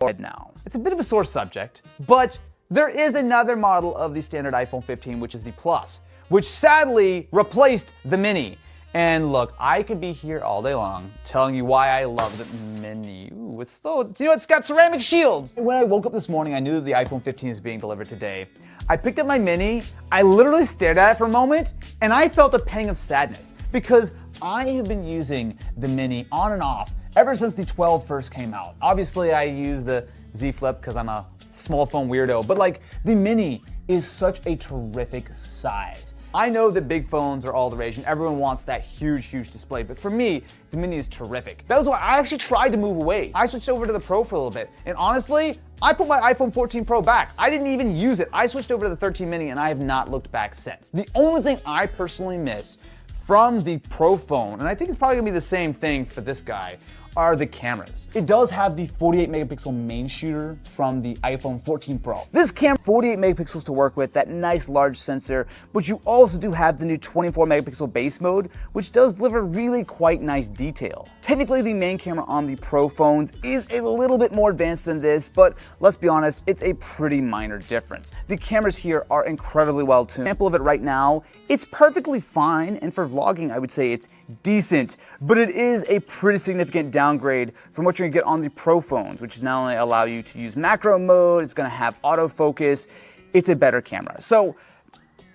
now. It's a bit of a sore subject, but there is another model of the standard iPhone 15, which is the Plus, which sadly replaced the Mini. And look, I could be here all day long telling you why I love the Mini. Ooh, it's got ceramic shields. When I woke up this morning, I knew that the iPhone 15 was being delivered today. I picked up my Mini, I literally stared at it for a moment, and I felt a pang of sadness because I have been using the Mini on and off ever since the 12 first came out. Obviously, I use the Z Flip because I'm a small phone weirdo, but like the Mini is such a terrific size. I know that big phones are all the rage and everyone wants that huge display, but for me, the Mini is terrific. That was why I actually tried to move away. I switched over to the Pro for a little bit, and honestly, I put my iPhone 14 Pro back. I didn't even use it. I switched over to the 13 Mini and I have not looked back since. The only thing I personally miss from the Pro phone, and I think it's probably gonna be the same thing for this guy, are the cameras. It does have the 48 megapixel main shooter from the iPhone 14 Pro. This camera, 48 megapixels to work with, that nice large sensor, but you also do have the new 24 megapixel base mode, which does deliver really quite nice detail. Technically, the main camera on the Pro phones is a little bit more advanced than this, but let's be honest, it's a pretty minor difference. The cameras here are incredibly well tuned. Example of it right now, it's perfectly fine, and for vlogging, I would say it's decent, but it is a pretty significant downgrade from what you're gonna get on the Pro phones, which is not only allow you to use macro mode, it's gonna have autofocus, it's a better camera. So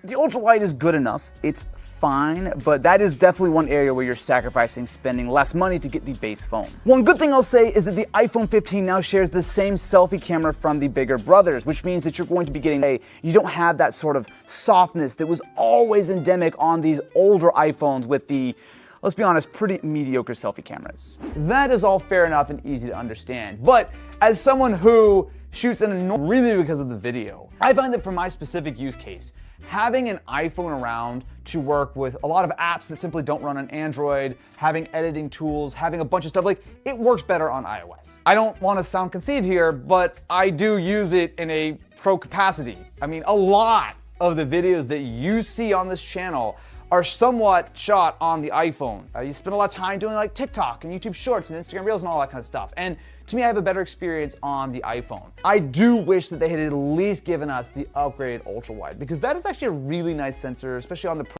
the ultra wide is good enough, it's fine, but that is definitely one area where you're sacrificing spending less money to get the base phone. One good thing I'll say is that the iPhone 15 now shares the same selfie camera from the bigger brothers, which means that you're going to be getting you don't have that sort of softness that was always endemic on these older iPhones with the, let's be honest, pretty mediocre selfie cameras. That is all fair enough and easy to understand, but as someone who shoots really because of the video, I find that for my specific use case, having an iPhone around to work with a lot of apps that simply don't run on Android, having editing tools, having a bunch of stuff, like it works better on iOS. I don't want to sound conceited here, but I do use it in a pro capacity. I mean, a lot of the videos that you see on this channel are somewhat shot on the iPhone. You spend a lot of time doing like TikTok and YouTube Shorts and Instagram Reels and all that kind of stuff. And to me, I have a better experience on the iPhone. I do wish that they had at least given us the upgraded ultra wide because that is actually a really nice sensor, especially on the Pro.